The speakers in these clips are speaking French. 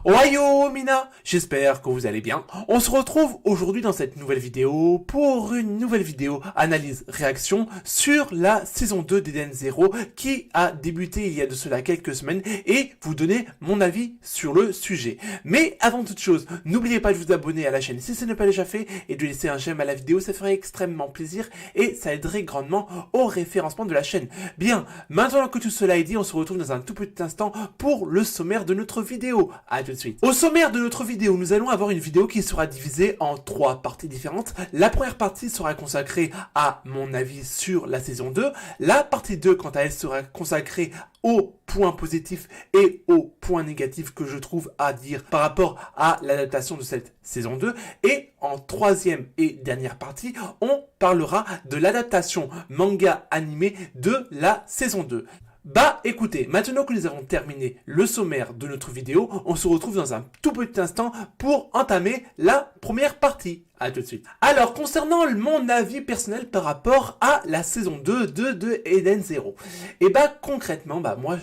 Ohayo Mina, j'espère que vous allez bien. On se retrouve aujourd'hui dans cette nouvelle vidéo pour une nouvelle vidéo analyse-réaction sur la saison 2 d'Eden Zero qui a débuté il y a de cela quelques semaines et vous donner mon avis sur le sujet. Mais avant toute chose, n'oubliez pas de vous abonner à la chaîne si ce n'est pas déjà fait et de laisser un j'aime à la vidéo, ça ferait extrêmement plaisir et ça aiderait grandement au référencement de la chaîne. Bien, maintenant que tout cela est dit, on se retrouve dans un tout petit instant pour le sommaire de notre vidéo. À tout de suite. Au sommaire de notre vidéo, nous allons avoir une vidéo qui sera divisée en 3 parties différentes. La première partie sera consacrée à mon avis sur la saison 2. La partie 2, quant à elle, sera consacrée aux points positifs et aux points négatifs que je trouve à dire par rapport à l'adaptation de cette saison 2. Et en troisième et dernière partie, on parlera de l'adaptation manga animé de la saison 2. Bah écoutez, maintenant que nous avons terminé le sommaire de notre vidéo, on se retrouve dans un tout petit instant pour entamer la première partie. A tout de suite. Alors, concernant mon avis personnel par rapport à la saison 2 de Eden Zero, et bah concrètement, moi...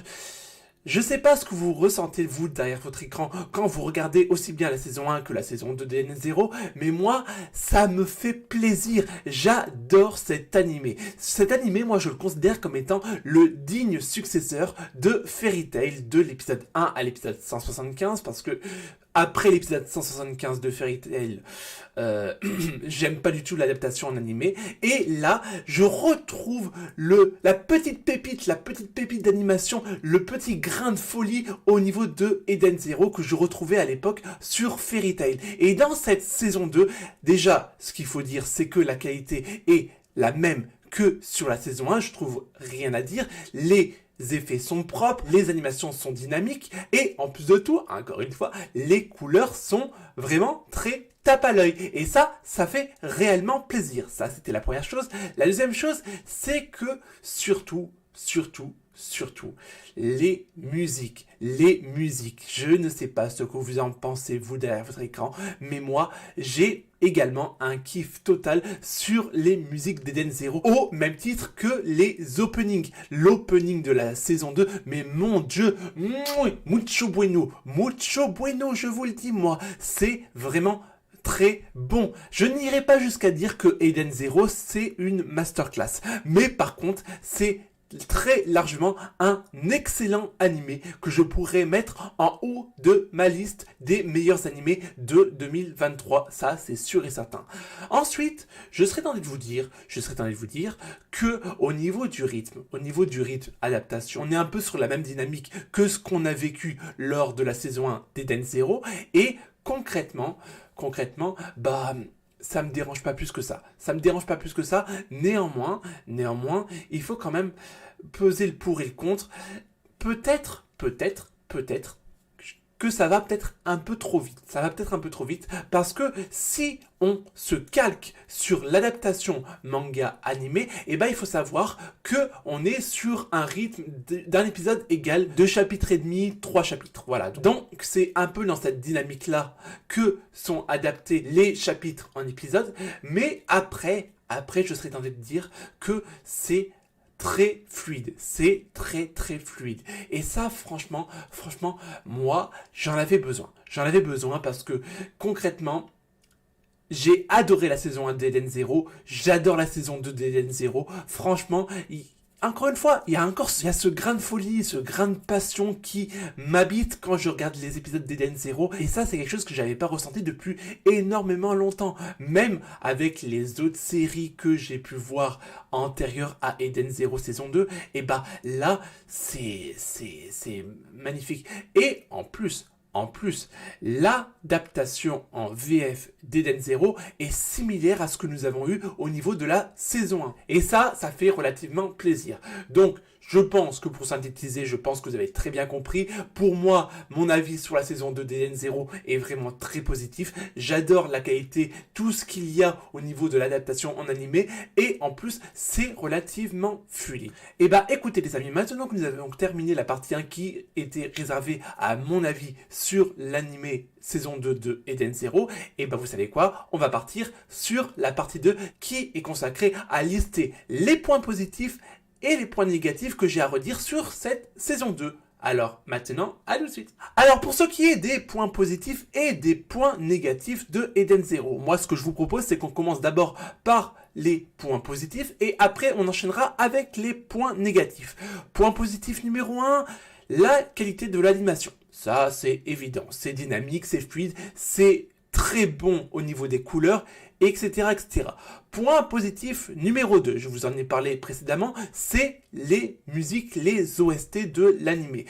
Je sais pas ce que vous ressentez vous derrière votre écran quand vous regardez aussi bien la saison 1 que la saison 2 de N0, mais moi, ça me fait plaisir. J'adore cet animé. Cet animé, moi, je le considère comme étant le digne successeur de Fairy Tail, de l'épisode 1 à l'épisode 175, parce que après l'épisode 175 de Fairy Tail, j'aime pas du tout l'adaptation en animé. Et là, je retrouve la petite pépite d'animation, le petit grain de folie au niveau de Eden Zero que je retrouvais à l'époque sur Fairy Tail. Et dans cette saison 2, déjà, ce qu'il faut dire, c'est que la qualité est la même que sur la saison 1, je trouve rien à dire. Les effets sont propres, les animations sont dynamiques et en plus de tout, encore une fois, les couleurs sont vraiment très tape à l'œil et ça fait réellement plaisir. Ça, c'était la première chose. La deuxième chose, c'est que surtout, les musiques. Je ne sais pas ce que vous en pensez, vous, derrière votre écran, mais moi, j'ai également un kiff total sur les musiques d'Eden Zero, au même titre que les openings. L'opening de la saison 2, mais mon Dieu, mucho bueno, je vous le dis, moi, c'est vraiment très bon. Je n'irai pas jusqu'à dire que Eden Zero, c'est une masterclass, mais par contre, c'est très largement un excellent animé que je pourrais mettre en haut de ma liste des meilleurs animés de 2023, ça c'est sûr et certain. Ensuite, je serais tenté de vous dire que au niveau du rythme adaptation, on est un peu sur la même dynamique que ce qu'on a vécu lors de la saison 1 d'Eden Zero et concrètement, ça me dérange pas plus que ça. Néanmoins, il faut quand même peser le pour et le contre. Peut-être que ça va peut-être un peu trop vite. Parce que si on se calque sur l'adaptation manga animé, il faut savoir que on est sur un rythme d'un épisode égal, 2 chapitres et demi, 3 chapitres. Voilà. Donc c'est un peu dans cette dynamique-là que sont adaptés les chapitres en épisode. Mais après, je serais tenté de dire que c'est très fluide, c'est très fluide. Et ça, franchement, moi, j'en avais besoin parce que concrètement, j'ai adoré la saison 1 d'Eden Zero, j'adore la saison 2 d'Eden Zero. Franchement, encore une fois, il y a ce grain de folie, ce grain de passion qui m'habite quand je regarde les épisodes d'Eden Zero. Et ça, c'est quelque chose que j'avais pas ressenti depuis énormément longtemps. Même avec les autres séries que j'ai pu voir antérieures à Eden Zero saison 2, là, c'est magnifique. Et en plus, l'adaptation en VF d'Eden Zero est similaire à ce que nous avons eu au niveau de la saison 1. Et ça fait relativement plaisir. Donc, je pense que pour synthétiser, je pense que vous avez très bien compris. Pour moi, mon avis sur la saison 2 d'Eden Zero est vraiment très positif. J'adore la qualité, tout ce qu'il y a au niveau de l'adaptation en animé. Et en plus, c'est relativement fluide. Et écoutez les amis, maintenant que nous avons terminé la partie 1 qui était réservée à mon avis sur l'animé saison 2 de Eden Zero, vous savez quoi, on va partir sur la partie 2 qui est consacrée à lister les points positifs et les points négatifs que j'ai à redire sur cette saison 2. Alors maintenant, à tout de suite. Alors pour ce qui est des points positifs et des points négatifs de Eden Zero, moi ce que je vous propose c'est qu'on commence d'abord par les points positifs et après on enchaînera avec les points négatifs. Point positif numéro 1, la qualité de l'animation. Ça c'est évident, c'est dynamique, c'est fluide, c'est très bon au niveau des couleurs, etc., etc. Point positif numéro 2, je vous en ai parlé précédemment, c'est les musiques, les OST de l'animé.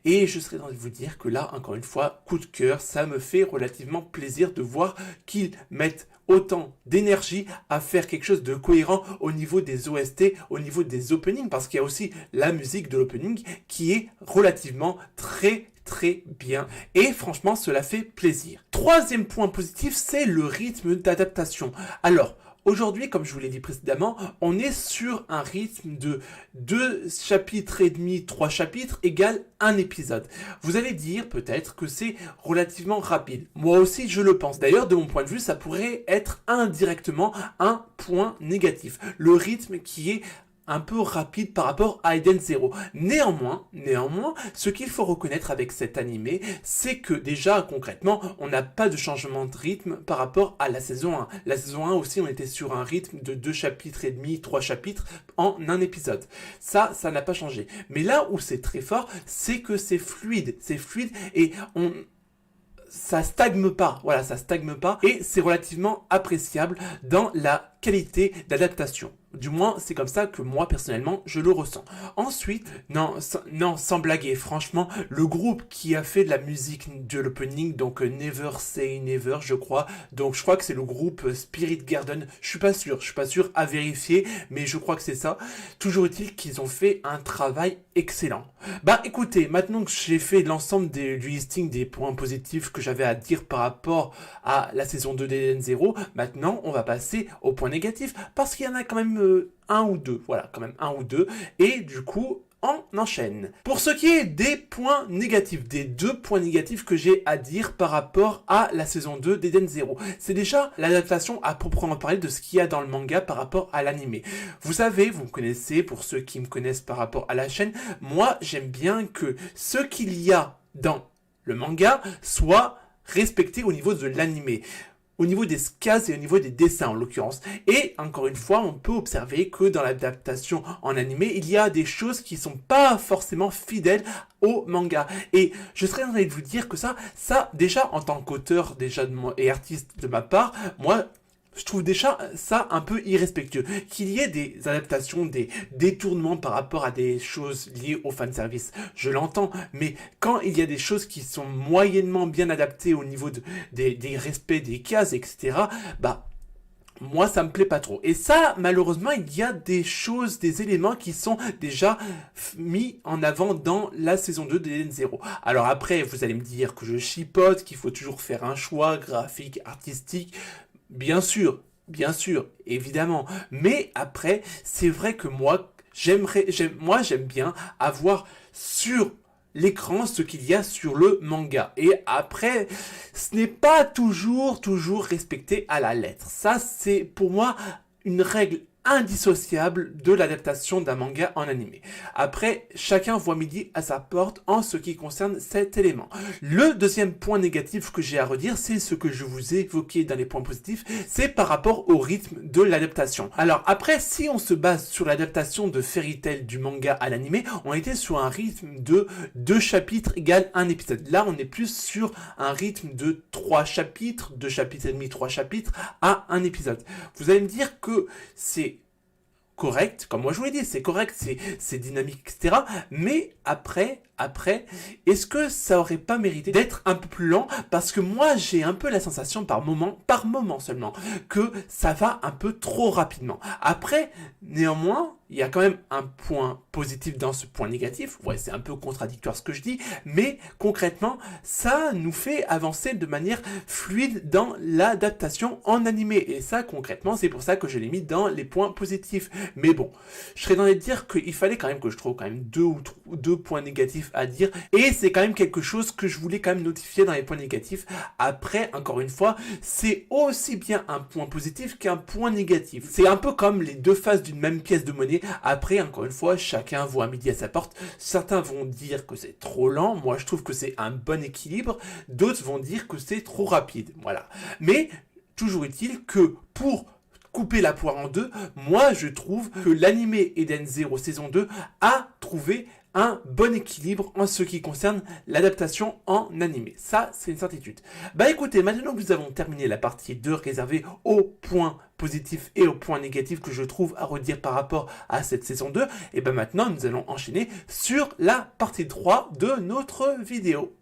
Et je serais dans de vous dire que là, encore une fois, coup de cœur, ça me fait relativement plaisir de voir qu'ils mettent autant d'énergie à faire quelque chose de cohérent au niveau des OST, au niveau des openings, parce qu'il y a aussi la musique de l'opening qui est relativement très bien et franchement cela fait plaisir. Troisième point positif, c'est le rythme d'adaptation. Alors aujourd'hui, comme je vous l'ai dit précédemment, on est sur un rythme de 2 chapitres et demi, 3 chapitres égale un épisode. Vous allez dire peut-être que c'est relativement rapide. Moi aussi je le pense. D'ailleurs de mon point de vue ça pourrait être indirectement un point négatif. Le rythme qui est un peu rapide par rapport à Eden Zero. Néanmoins, ce qu'il faut reconnaître avec cet animé, c'est que déjà, concrètement, on n'a pas de changement de rythme par rapport à la saison 1. La saison 1 aussi, on était sur un rythme de 2 chapitres et demi, 3 chapitres en un épisode. Ça n'a pas changé. Mais là où c'est très fort, c'est que c'est fluide et ça stagne pas, voilà, ça stagne pas et c'est relativement appréciable dans la qualité d'adaptation. Du moins, c'est comme ça que moi, personnellement, je le ressens. Ensuite, sans blaguer, franchement, le groupe qui a fait de la musique de l'opening, donc Never Say Never, je crois. Donc, je crois que c'est le groupe Spirit Garden. Je suis pas sûr à vérifier, mais je crois que c'est ça. Toujours est-il qu'ils ont fait un travail excellent. Bah, écoutez, maintenant que j'ai fait l'ensemble du listing des points positifs que j'avais à dire par rapport à la saison 2 d'Eden Zero, maintenant, on va passer aux points négatifs, parce qu'il y en a quand même un ou deux, voilà, quand même un ou deux, et du coup, on enchaîne. Pour ce qui est des points négatifs, des 2 points négatifs que j'ai à dire par rapport à la saison 2 d'Eden Zero, c'est déjà l'adaptation à proprement parler de ce qu'il y a dans le manga par rapport à l'animé. Vous savez, vous me connaissez, pour ceux qui me connaissent par rapport à la chaîne, moi j'aime bien que ce qu'il y a dans le manga soit respecté au niveau de l'animé. Au niveau des cases et au niveau des dessins en l'occurrence. Et encore une fois, on peut observer que dans l'adaptation en animé, il y a des choses qui sont pas forcément fidèles au manga. Et je serais en train de vous dire que ça déjà en tant qu'auteur et artiste de ma part, moi je trouve déjà ça un peu irrespectueux. Qu'il y ait des adaptations, des détournements par rapport à des choses liées au fanservice, je l'entends, mais quand il y a des choses qui sont moyennement bien adaptées au niveau des respects des cases, etc., bah, moi ça me plaît pas trop. Et ça, malheureusement, il y a des choses, des éléments qui sont déjà mis en avant dans la saison 2 d'Eden Zero. Alors après, vous allez me dire que je chipote, qu'il faut toujours faire un choix graphique, artistique. Bien sûr, évidemment. Mais après, c'est vrai que moi, j'aime bien avoir sur l'écran ce qu'il y a sur le manga. Et après, ce n'est pas toujours respecté à la lettre. Ça, c'est pour moi une règle indissociable de l'adaptation d'un manga en animé. Après, chacun voit midi à sa porte en ce qui concerne cet élément. Le deuxième point négatif que j'ai à redire, c'est ce que je vous ai évoqué dans les points positifs, c'est par rapport au rythme de l'adaptation. Alors après, si on se base sur l'adaptation de Fairy Tail du manga à l'animé, on était sur un rythme de 2 chapitres égale un épisode. Là, on est plus sur un rythme de 3 chapitres, 2 chapitres et demi, 3 chapitres à un épisode. Vous allez me dire que c'est correct, comme moi je vous l'ai dit, c'est correct, c'est dynamique, etc. Mais après, est-ce que ça aurait pas mérité d'être un peu plus lent? Parce que moi, j'ai un peu la sensation par moment seulement, que ça va un peu trop rapidement. Après, néanmoins, il y a quand même un point positif dans ce point négatif. Ouais, c'est un peu contradictoire ce que je dis, mais concrètement, ça nous fait avancer de manière fluide dans l'adaptation en animé. Et ça, concrètement, c'est pour ça que je l'ai mis dans les points positifs. Mais bon, je serais dans les dire qu'il fallait quand même que je trouve quand même deux points négatifs à dire, et c'est quand même quelque chose que je voulais quand même notifier dans les points négatifs. Après, encore une fois, c'est aussi bien un point positif qu'un point négatif. C'est un peu comme les deux faces d'une même pièce de monnaie. Après, encore une fois, chacun voit midi à sa porte. Certains vont dire que c'est trop lent, moi je trouve que c'est un bon équilibre, d'autres vont dire que c'est trop rapide, voilà. Mais toujours est-il que pour couper la poire en deux, moi je trouve que l'animé Eden Zero saison 2 a trouvé un bon équilibre en ce qui concerne l'adaptation en animé. Ça, c'est une certitude. Bah écoutez, maintenant que nous avons terminé la partie 2 réservée aux points positifs et aux points négatifs que je trouve à redire par rapport à cette saison 2, et ben maintenant nous allons enchaîner sur la partie 3 de notre vidéo.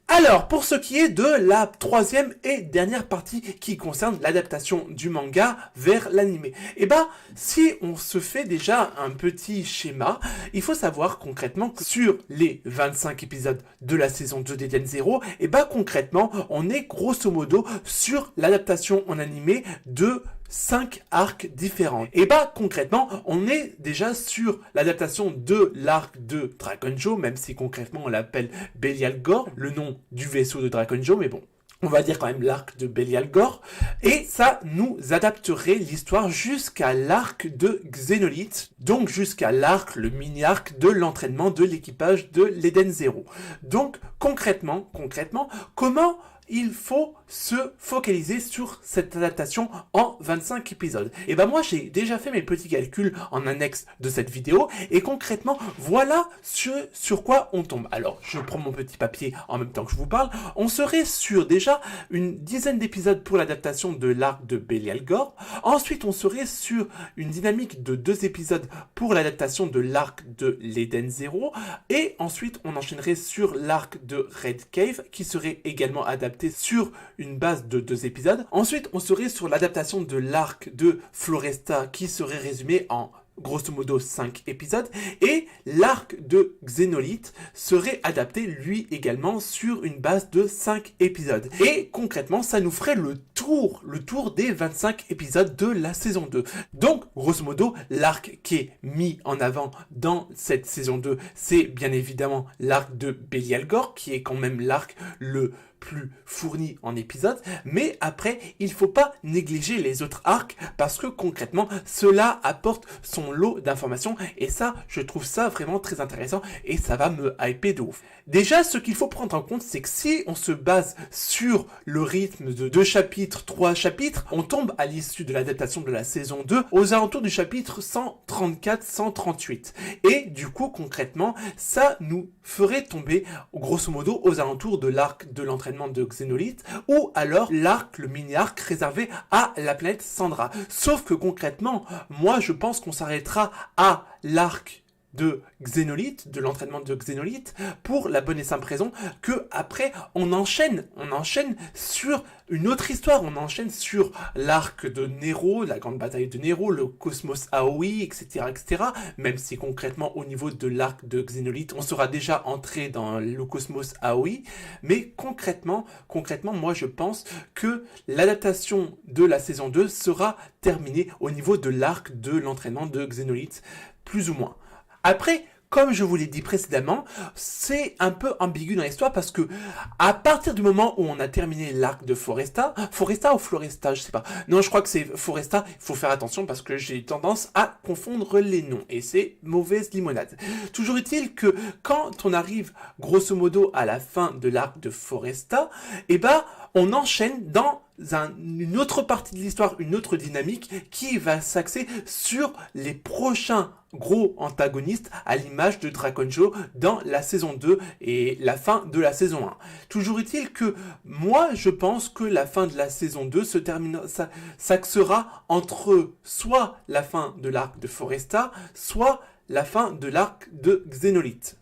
Alors, pour ce qui est de la troisième et dernière partie qui concerne l'adaptation du manga vers l'animé, et ben, si on se fait déjà un petit schéma, il faut savoir concrètement que sur les 25 épisodes de la saison 2 d'Eden Zero, et ben concrètement, on est grosso modo sur l'adaptation en animé de 5 arcs différents. Et bah concrètement, on est déjà sur l'adaptation de l'arc de Dragon Joe, même si concrètement on l'appelle Belial Gore, le nom du vaisseau de Dragon Joe, mais bon, on va dire quand même l'arc de Belial Gore, et ça nous adapterait l'histoire jusqu'à l'arc de Xénolite, donc jusqu'à l'arc, le mini-arc de l'entraînement de l'équipage de l'Eden Zero. Donc concrètement, comment il faut se focaliser sur cette adaptation en 25 épisodes. Et ben moi j'ai déjà fait mes petits calculs en annexe de cette vidéo et concrètement voilà sur quoi on tombe. Alors je prends mon petit papier en même temps que je vous parle. On serait sur déjà une dizaine d'épisodes pour l'adaptation de l'arc de Belial Gore. Ensuite on serait sur une dynamique de 2 épisodes pour l'adaptation de l'arc de l'Eden Zero. Et ensuite on enchaînerait sur l'arc de Red Cave qui serait également adapté sur une base de 2 épisodes. Ensuite, on serait sur l'adaptation de l'arc de Floresta qui serait résumé en grosso modo 5 épisodes, et l'arc de Xénolite serait adapté lui également sur une base de 5 épisodes. Et concrètement, ça nous ferait le tour des 25 épisodes de la saison 2. Donc, grosso modo, l'arc qui est mis en avant dans cette saison 2, c'est bien évidemment l'arc de Belial Gore, qui est quand même l'arc le plus fourni en épisodes, mais après, il faut pas négliger les autres arcs parce que concrètement, cela apporte son lot d'informations et ça, je trouve ça vraiment très intéressant et ça va me hyper de ouf. Déjà, ce qu'il faut prendre en compte, c'est que si on se base sur le rythme de 2 chapitres, 3 chapitres, on tombe à l'issue de l'adaptation de la saison 2 aux alentours du chapitre 134-138. Et du coup, concrètement, ça nous ferait tomber, grosso modo, aux alentours de l'arc de l'entraînement de Xénolite, ou alors l'arc, le mini-arc réservé à la planète Sandra. Sauf que concrètement, moi je pense qu'on s'arrêtera à l'arc de Xénolite, de l'entraînement de Xénolite, pour la bonne et simple raison que après on enchaîne sur une autre histoire, on enchaîne sur l'arc de Nero, la grande bataille de Nero, le cosmos Aoi, etc., même si concrètement au niveau de l'arc de Xénolite, on sera déjà entré dans le cosmos Aoi, mais concrètement, moi je pense que l'adaptation de la saison 2 sera terminée au niveau de l'arc de l'entraînement de Xénolite, plus ou moins. Après, comme je vous l'ai dit précédemment, c'est un peu ambigu dans l'histoire parce que à partir du moment où on a terminé l'arc de Foresta ou Floresta, je sais pas. Non, je crois que c'est Foresta. Il faut faire attention parce que j'ai tendance à confondre les noms et c'est mauvaise limonade. Toujours est-il que quand on arrive grosso modo à la fin de l'arc de Foresta, eh ben on enchaîne dans une autre partie de l'histoire, une autre dynamique qui va s'axer sur les prochains gros antagonistes à l'image de Dragon Joe dans la saison 2 et la fin de la saison 1. Toujours est-il que moi je pense que la fin de la saison 2 s'axera entre soit la fin de l'arc de Foresta, soit la fin de l'arc de Xénolite.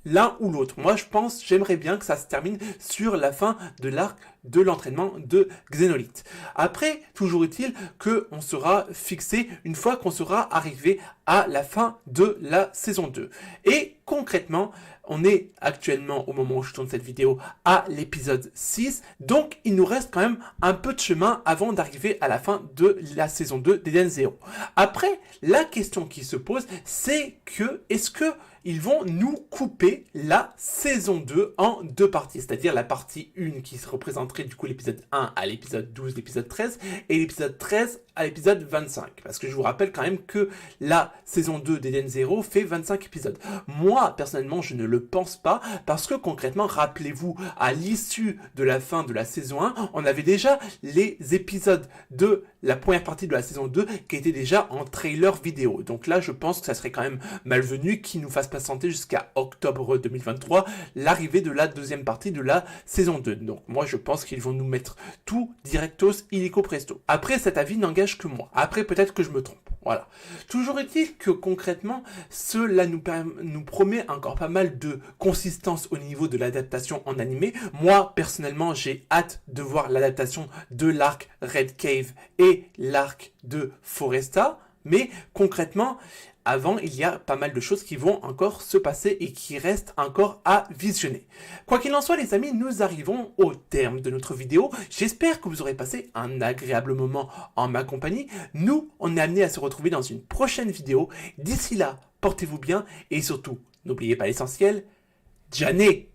L'un ou l'autre. Moi, j'aimerais bien que ça se termine sur la fin de l'arc de l'entraînement de Xénolite. Après, toujours est-il qu'on sera fixé une fois qu'on sera arrivé à la fin de la saison 2. Et concrètement, on est actuellement, au moment où je tourne cette vidéo, à l'épisode 6. Donc, il nous reste quand même un peu de chemin avant d'arriver à la fin de la saison 2 d'Eden Zero. Après, la question qui se pose, c'est que, est-ce que ils vont nous couper la saison 2 en deux parties, c'est-à-dire la partie 1 qui se représenterait du coup l'épisode 1 à l'épisode 12, l'épisode 13, et l'épisode 13 à l'épisode 25. Parce que je vous rappelle quand même que la saison 2 d'Eden Zero fait 25 épisodes. Moi, personnellement, je ne le pense pas, parce que concrètement, rappelez-vous, à l'issue de la fin de la saison 1, on avait déjà les épisodes de la première partie de la saison 2 qui étaient déjà en trailer vidéo. Donc là, je pense que ça serait quand même malvenu qu'ils nous fassent patienter jusqu'à octobre 2023 l'arrivée de la deuxième partie de la saison 2. Donc moi, je pense qu'ils vont nous mettre tout directos illico presto. Après, cet avis n'engage que moi. Après, peut-être que je me trompe. Voilà. Toujours est-il que concrètement, cela nous promet encore pas mal de consistance au niveau de l'adaptation en animé. Moi, personnellement, j'ai hâte de voir l'adaptation de l'arc Red Cave et l'arc de Foresta. Mais concrètement, avant, il y a pas mal de choses qui vont encore se passer et qui restent encore à visionner. Quoi qu'il en soit, les amis, nous arrivons au terme de notre vidéo. J'espère que vous aurez passé un agréable moment en ma compagnie. Nous, on est amenés à se retrouver dans une prochaine vidéo. D'ici là, portez-vous bien et surtout, n'oubliez pas l'essentiel, Jané!